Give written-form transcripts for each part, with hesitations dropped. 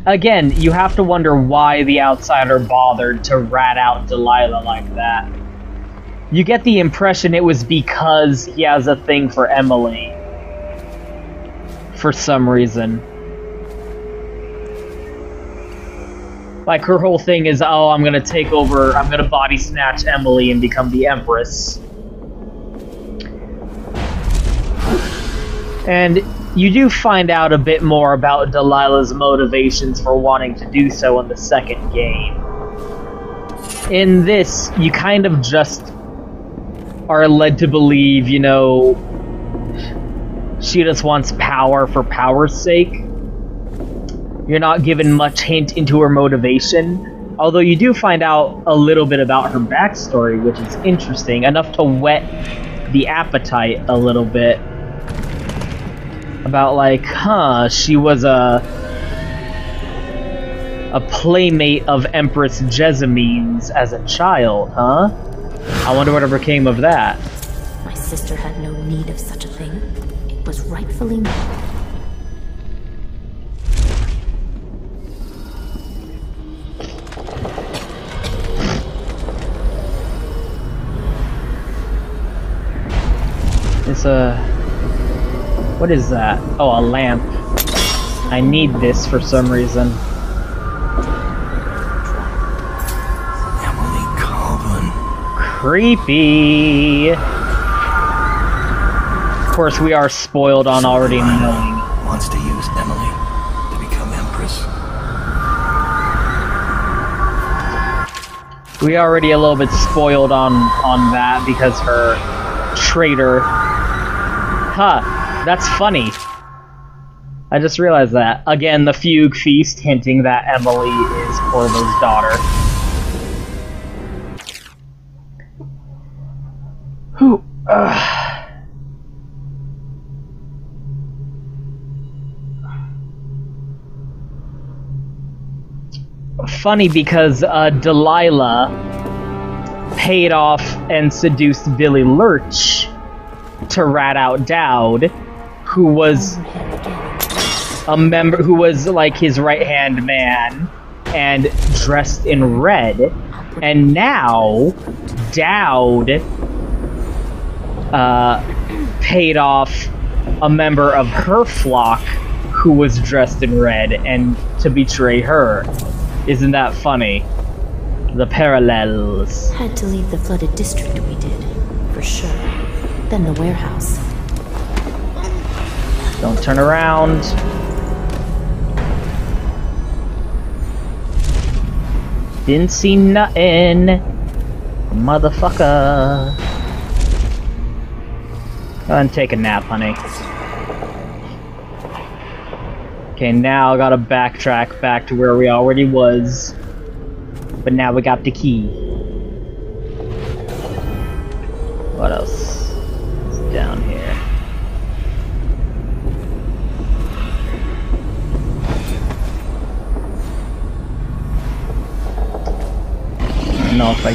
again, you have to wonder why the outsider bothered to rat out Delilah like that. You get the impression it was because he has a thing for Emily. For some reason. Like, her whole thing is, oh, I'm gonna take over, I'm gonna body snatch Emily and become the Empress. And you do find out a bit more about Delilah's motivations for wanting to do so in the second game. In this, you kind of just are led to believe, you know, she just wants power for power's sake. You're not given much hint into her motivation, although you do find out a little bit about her backstory, which is interesting, enough to whet the appetite a little bit. About like, huh, she was a playmate of Empress Jessamines as a child, huh? I wonder whatever came of that. My sister had no need of such a thing. It was rightfully mine. It's a... what is that? Oh, a lamp. I need this for some reason. Emily Colvin. Creepy! Of course, we are spoiled on already knowing. Wants to use Emily to become Empress. We already a little bit spoiled on that because her traitor. Huh, that's funny. I just realized that. Again, the Fugue Feast hinting that Emily is Corvo's daughter. Who? Funny because Delilah paid off and seduced Billy Lurch to rat out Dowd, who was a member, who was like his right-hand man, and dressed in red. And now, Dowd paid off a member of her flock who was dressed in red, and to betray her. Isn't that funny? The parallels. Had to leave the flooded district we did, for sure. Then the warehouse. Don't turn around. Didn't see nothing. Motherfucker. Go ahead and take a nap, honey. Okay, now I gotta backtrack back to where we already was. But now we got the key. What else is down here? I don't know if I...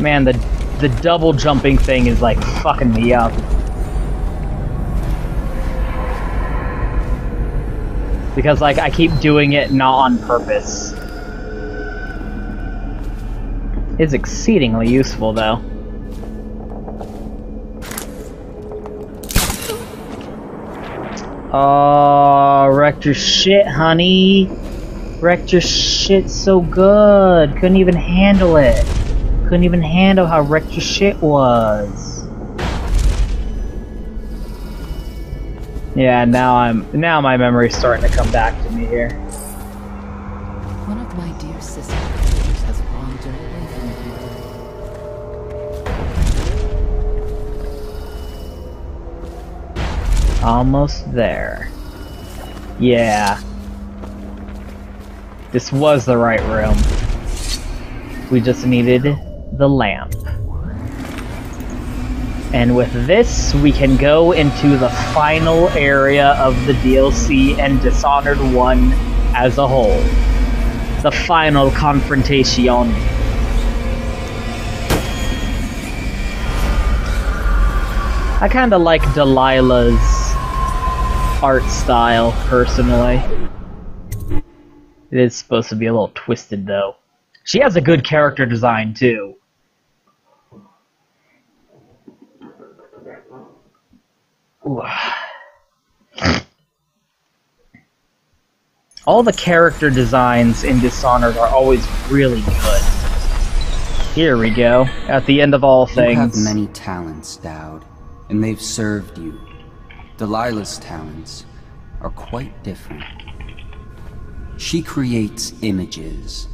Man, the double jumping thing is like fucking me up. Because like I keep doing it not on purpose. It's exceedingly useful though. Oh, wrecked your shit, honey. Wrecked your shit so good. Couldn't even handle it. Couldn't even handle how wrecked your shit was. Yeah, now my memory's starting to come back to me here. One of my dear sisters has wandered away from you. Almost there. Yeah. This was the right room. We just needed the lamp. And with this, we can go into the final area of the DLC and Dishonored 1 as a whole. The final confrontation. I kinda like Delilah's art style, personally. It is supposed to be a little twisted, though. She has a good character design, too. Ooh. All the character designs in Dishonored are always really good. Here we go, at the end of all things. You have many talents, Dowd, and they've served you. Delilah's talents are quite different. She creates images,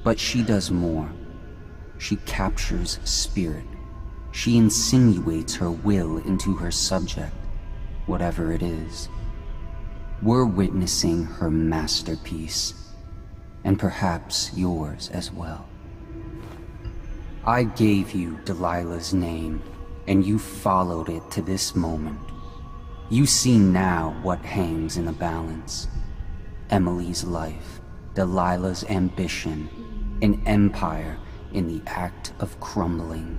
but she does more. She captures spirit. She insinuates her will into her subject, whatever it is. We're witnessing her masterpiece, and perhaps yours as well. I gave you Delilah's name, and you followed it to this moment. You see now what hangs in the balance. Emily's life, Delilah's ambition, an empire in the act of crumbling.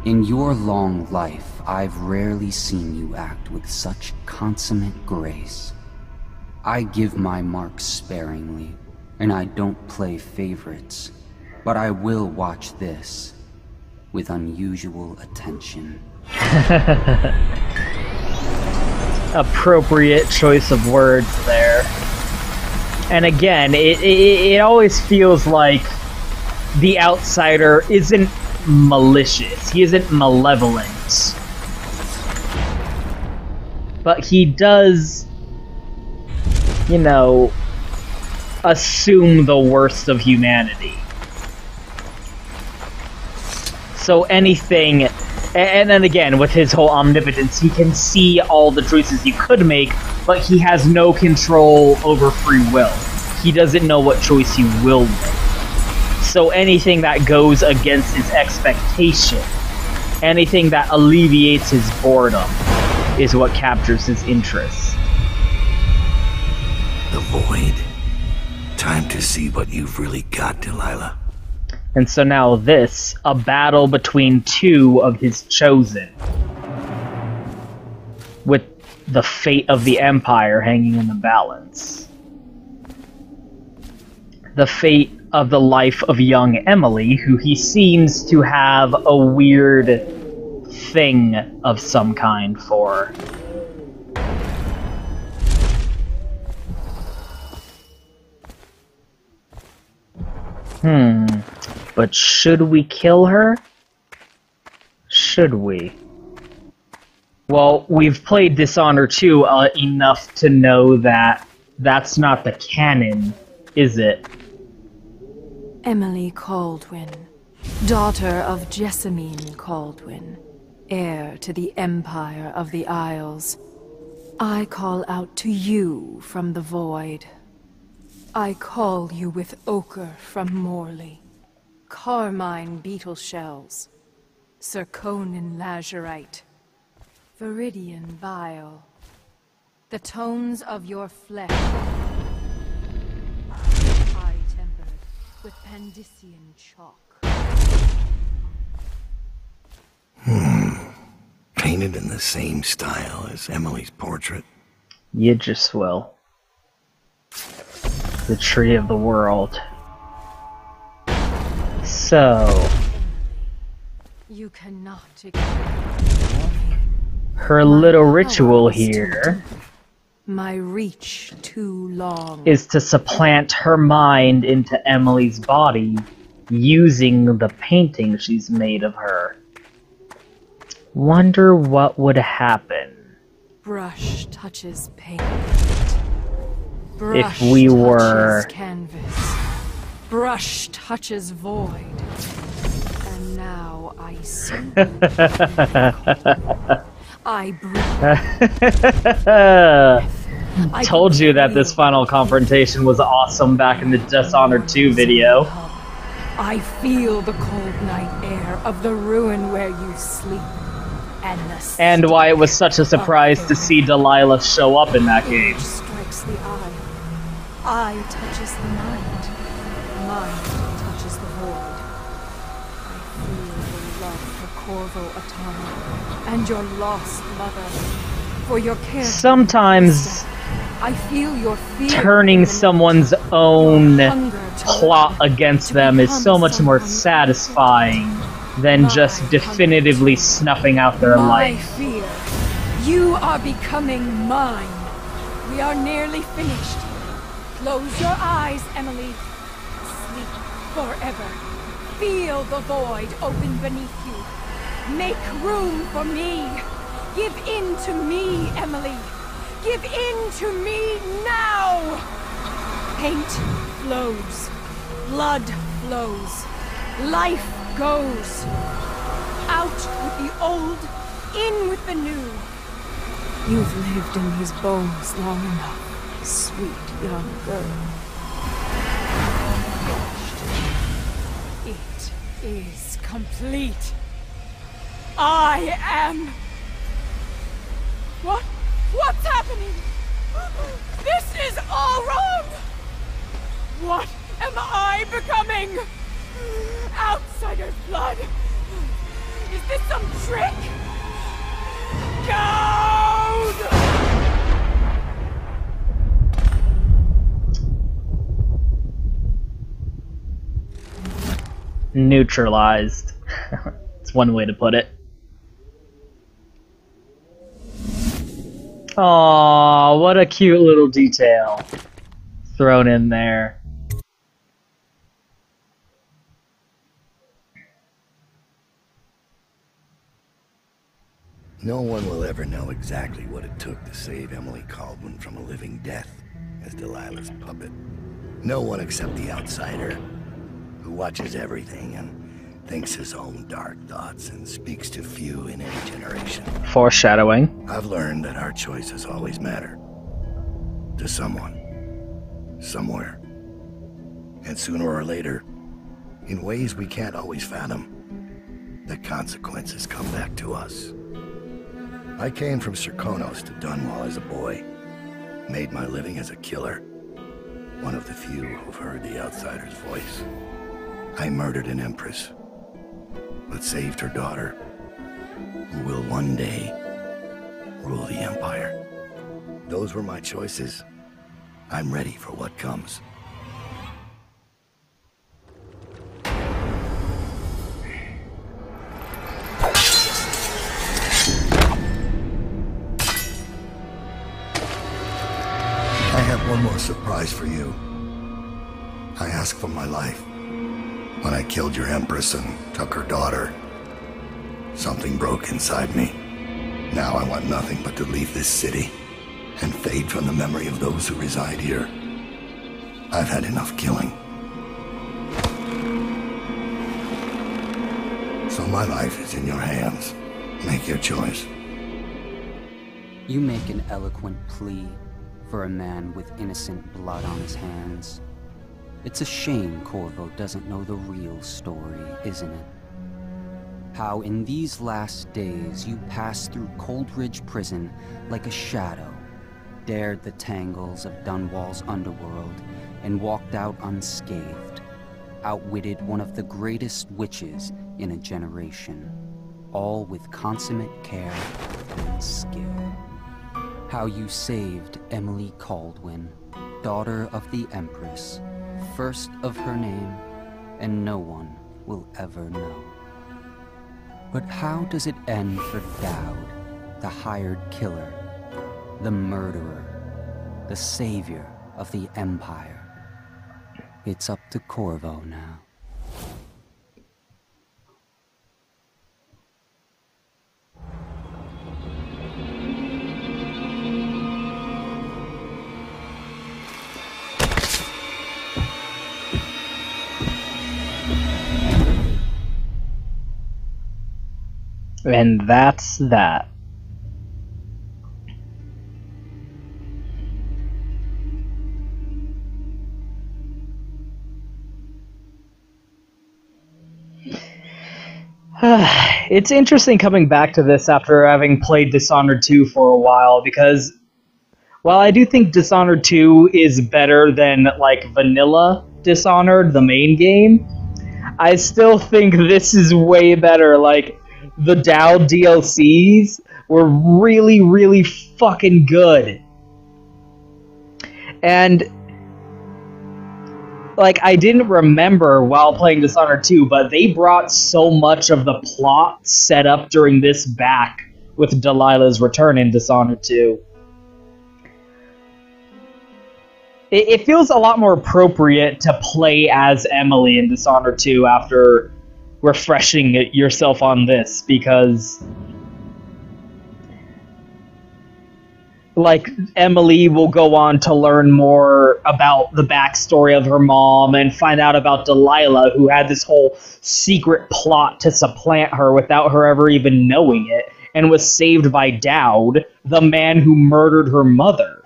In your long life, I've rarely seen you act with such consummate grace. I give my marks sparingly, and I don't play favorites, but I will watch this with unusual attention. Appropriate choice of words there. And again, it always feels like the outsider isn't malicious. He isn't malevolent. But he does, you know, assume the worst of humanity. So anything, and then again, with his whole omnipotence, he can see all the choices you could make, but he has no control over free will. He doesn't know what choice he will make. So anything that goes against his expectation, anything that alleviates his boredom, is what captures his interest. The void. Time to see what you've really got, Delilah. And so now this, a battle between two of his chosen, with the fate of the Empire hanging in the balance. The fate of the life of young Emily, who he seems to have a weird thing of some kind for. But should we kill her? Should we? Well, we've played Dishonored 2 enough to know that that's not the canon, is it? Emily Kaldwin, daughter of Jessamine Kaldwin, heir to the Empire of the Isles. I call out to you from the void. I call you with ochre from Morley, carmine beetle shells, zirconin lazurite, viridian bile, the tones of your flesh, high tempered with Pandician chalk. Painted in the same style as Emily's portrait. You just will. The tree of the world. So... You cannot her little ritual here my reach too long is to supplant her mind into Emily's body using the painting she's made of her. Wonder what would happen. Brush touches paint. If we were canvas. Brush touches void. And now I see. I breathe. Told you that this final confrontation was awesome back in the Dishonored 2 video. I feel the cold night air of the ruin where you sleep. And why it was such a surprise to see Delilah show up in that game. Strikes the eye. Eye touches the mind. Mind touches the void. I feel the love for Corvo Atama and your lost mother. For your care. Sometimes I feel your fear. Turning someone's own plot against them is so much more satisfying than just definitively snuffing out their life. Fear. You are becoming mine. We are nearly finished. Close your eyes, Emily. Sleep forever. Feel the void open beneath you. Make room for me. Give in to me, Emily. Give in to me now! Paint flows. Blood flows. Life goes. Out with the old, in with the new. You've lived in these bones long enough, sweet young girl. It is complete. I am... What? What's happening? This is all wrong! What am I becoming? Outsider's blood! Is this some trick? Goad! Neutralized. That's one way to put it. Aww, what a cute little detail thrown in there. No one will ever know exactly what it took to save Emily Caldwin from a living death as Delilah's puppet. No one except the outsider, who watches everything and thinks his own dark thoughts and speaks to few in any generation. Foreshadowing. I've learned that our choices always matter. To someone. Somewhere. And sooner or later, in ways we can't always fathom, the consequences come back to us. I came from Serkonos to Dunwall as a boy. Made my living as a killer. One of the few who've heard the outsider's voice. I murdered an empress, but saved her daughter, who will one day rule the Empire. Those were my choices. I'm ready for what comes. I have one more surprise for you. I asked for my life. When I killed your Empress and took her daughter, something broke inside me. Now I want nothing but to leave this city and fade from the memory of those who reside here. I've had enough killing. So my life is in your hands. Make your choice. You make an eloquent plea for a man with innocent blood on his hands. It's a shame Corvo doesn't know the real story, isn't it? How in these last days you passed through Coldridge Prison like a shadow, dared the tangles of Dunwall's underworld, and walked out unscathed, outwitted one of the greatest witches in a generation, all with consummate care and skill. How you saved Emily Caldwin, daughter of the Empress, first of her name, and no one will ever know. But how does it end for Dowd, the hired killer, the murderer, the savior of the Empire? It's up to Corvo now. And that's that. It's interesting coming back to this after having played Dishonored 2 for a while, because while I do think Dishonored 2 is better than, like, vanilla Dishonored, the main game, I still think this is way better. Like, the Dowd DLCs were really, really fucking good. And, like, I didn't remember while playing Dishonored 2, but they brought so much of the plot set up during this back with Delilah's return in Dishonored 2. It feels a lot more appropriate to play as Emily in Dishonored 2 after refreshing yourself on this, because like, Emily will go on to learn more about the backstory of her mom and find out about Delilah, who had this whole secret plot to supplant her without her ever even knowing it, and was saved by Dowd, the man who murdered her mother.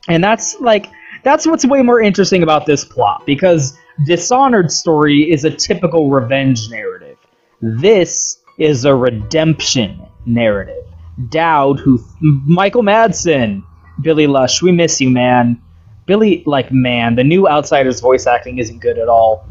And that's what's way more interesting about this plot, because Dishonored's story is a typical revenge narrative. This is a redemption narrative. Dowd, Michael Madsen, Billy Lush, we miss you, man. Billy, like, man, the new Outsider's voice acting isn't good at all.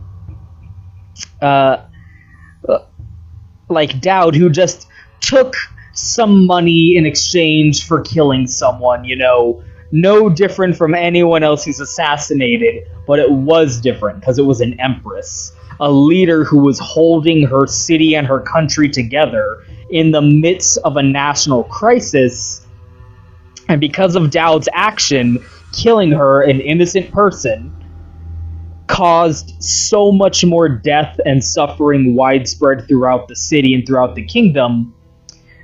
Like, Dowd, who just took some money in exchange for killing someone, you know, no different from anyone else who's assassinated, but it was different, because it was an empress. A leader who was holding her city and her country together in the midst of a national crisis, and because of Dowd's action, killing her, an innocent person, caused so much more death and suffering widespread throughout the city and throughout the kingdom,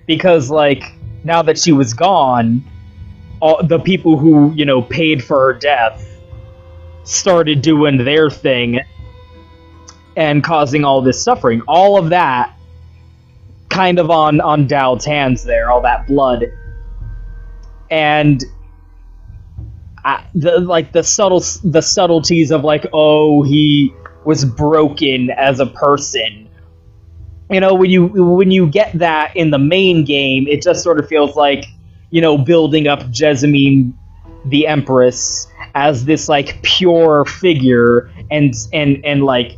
because, like, now that she was gone, all the people who, you know, paid for her death started doing their thing and causing all this suffering. All of that kind of on Dowd's hands there, all that blood. And the subtleties of, like, oh, he was broken as a person. You know, when you get that in the main game, it just sort of feels like, you know, building up Jessamine the Empress as this, like, pure figure, and like,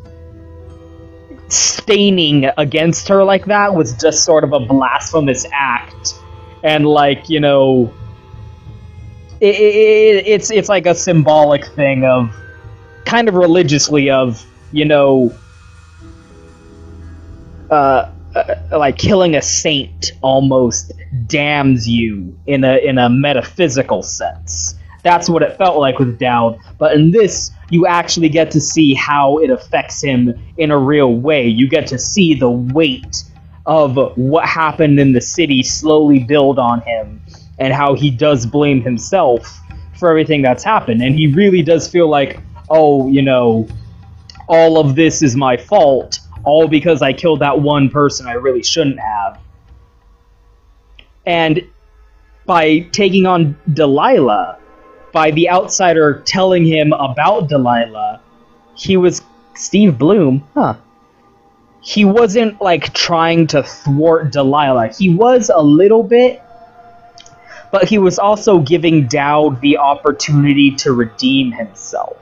staining against her like that was just sort of a blasphemous act. And, like, you know, it's like a symbolic thing of, kind of religiously, of, you know, like, killing a saint almost damns you in a metaphysical sense. That's what it felt like with Dowd. But in this, you actually get to see how it affects him in a real way. You get to see the weight of what happened in the city slowly build on him, and how he does blame himself for everything that's happened. And he really does feel like, oh, you know, all of this is my fault, all because I killed that one person I really shouldn't have. And by taking on Delilah, by the outsider telling him about Delilah, he was Steve Bloom, he wasn't, like, trying to thwart Delilah. He was a little bit, but he was also giving Dowd the opportunity to redeem himself.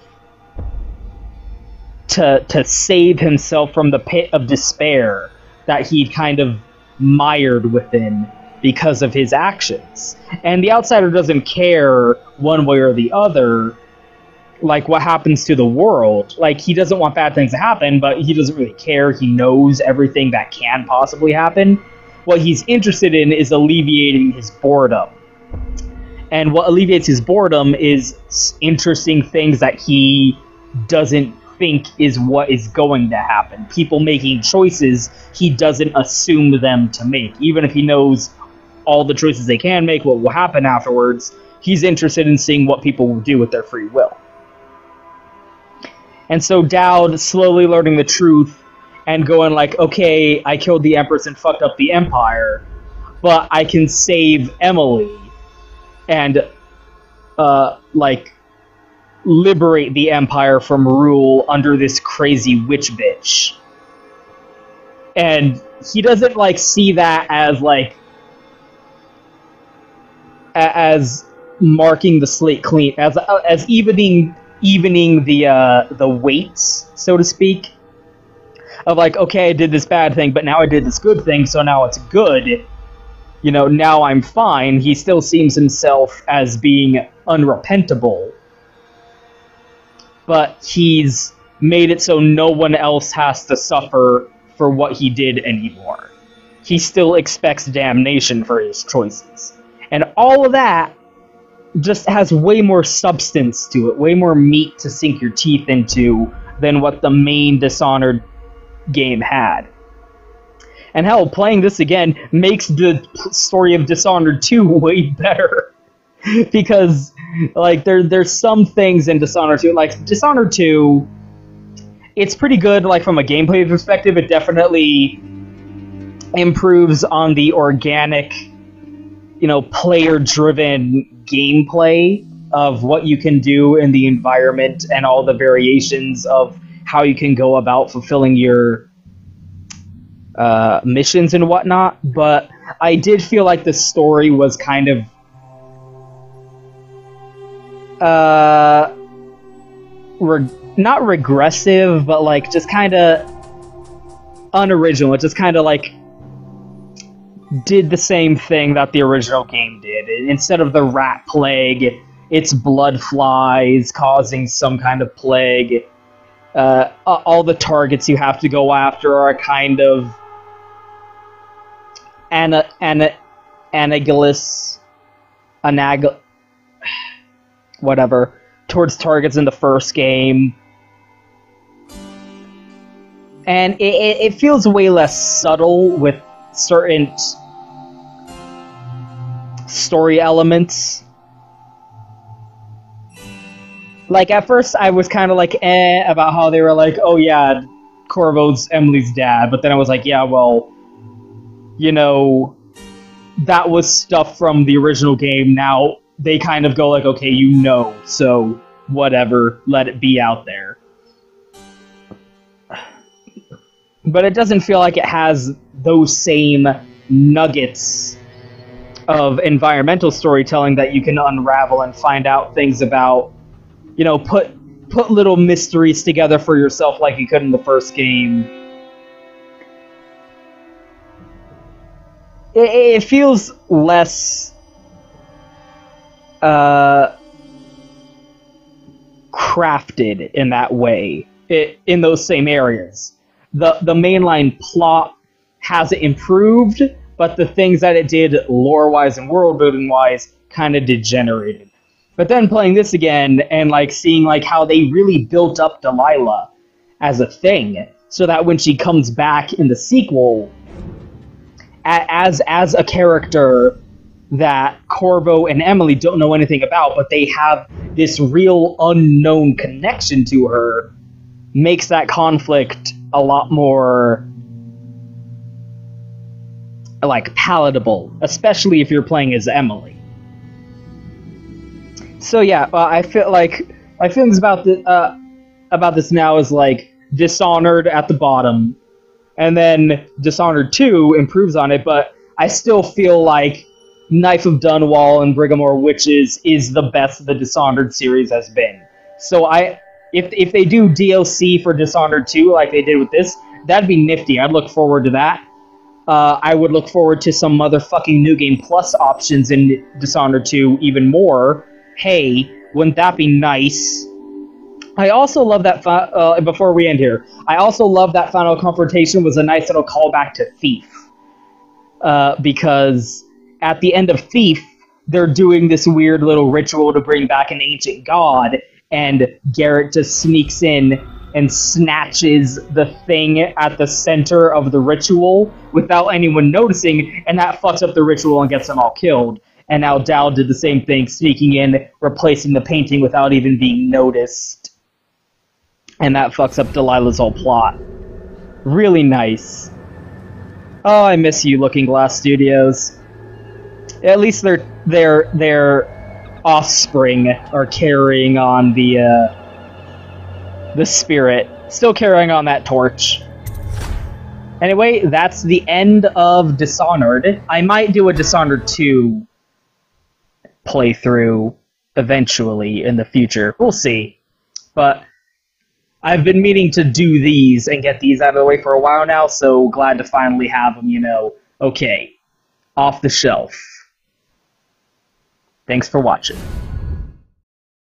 To save himself from the pit of despair that he'd kind of mired within because of his actions. And the outsider doesn't care one way or the other, like, what happens to the world. Like, he doesn't want bad things to happen, but he doesn't really care. He knows everything that can possibly happen. What he's interested in is alleviating his boredom. And what alleviates his boredom is interesting things that he doesn't think is what is going to happen. People making choices he doesn't assume them to make. Even if he knows all the choices they can make, what will happen afterwards, he's interested in seeing what people will do with their free will. And so Dowd, slowly learning the truth and going like, okay, I killed the Empress and fucked up the Empire, but I can save Emily and, like, liberate the Empire from rule under this crazy witch bitch. And he doesn't, like, see that as, like, as marking the slate clean, as evening the weights, so to speak. of like, okay, I did this bad thing, but now I did this good thing, so now it's good. You know, now I'm fine. He still sees himself as being unrepentable. But he's made it so no one else has to suffer for what he did anymore. He still expects damnation for his choices. And all of that just has way more substance to it, way more meat to sink your teeth into than what the main Dishonored game had. And hell, playing this again makes the story of Dishonored 2 way better. Because, like, there's some things in Dishonored 2, like, Dishonored 2, it's pretty good, like, from a gameplay perspective. It definitely improves on the organic, you know, player-driven gameplay of what you can do in the environment and all the variations of how you can go about fulfilling your missions and whatnot. But I did feel like the story was kind of not regressive, but like just kind of unoriginal. It just kind of like did the same thing that the original game did. Instead of the rat plague, it's blood flies causing some kind of plague. All the targets you have to go after are kind of whatever, towards targets in the first game. And it feels way less subtle with certain story elements. Like, at first I was kind of like, about how they were like, oh yeah, Corvo's Emily's dad, but then I was like, yeah, well, you know, that was stuff from the original game. Now they kind of go like, okay, you know, so whatever, let it be out there. But it doesn't feel like it has those same nuggets of environmental storytelling that you can unravel and find out things about, you know, put little mysteries together for yourself like you could in the first game. It feels less crafted in that way, in those same areas. The mainline plot hasn't improved, but the things that it did lore-wise and world-building-wise kind of degenerated. But then playing this again and like seeing like how they really built up Delilah as a thing, so that when she comes back in the sequel as a character that Corvo and Emily don't know anything about, but they have this real unknown connection to her, makes that conflict a lot more like palatable, especially if you're playing as Emily. So yeah, I feel like my feelings about this now is like Dishonored at the bottom, and then Dishonored 2 improves on it, but I still feel like Knife of Dunwall and Briggamore Witches is the best the Dishonored series has been. So if they do DLC for Dishonored 2 like they did with this, that'd be nifty. I'd look forward to that. I would look forward to some motherfucking New Game Plus options in Dishonored 2 even more. Hey, wouldn't that be nice? I also love that, before we end here, I also love that final confrontation was a nice little callback to Thief. Because at the end of Thief, they're doing this weird little ritual to bring back an ancient god, and Garrett just sneaks in and snatches the thing at the center of the ritual without anyone noticing, and that fucks up the ritual and gets them all killed. And now Dal did the same thing, sneaking in, replacing the painting without even being noticed. And that fucks up Delilah's whole plot. Really nice. Oh, I miss you, Looking Glass Studios. At least their offspring are carrying on the spirit. Still carrying on that torch. Anyway, that's the end of Dishonored. I might do a Dishonored 2 playthrough eventually in the future. We'll see. But I've been meaning to do these and get these out of the way for a while now, so glad to finally have them, okay, off the shelf. Thanks for watching.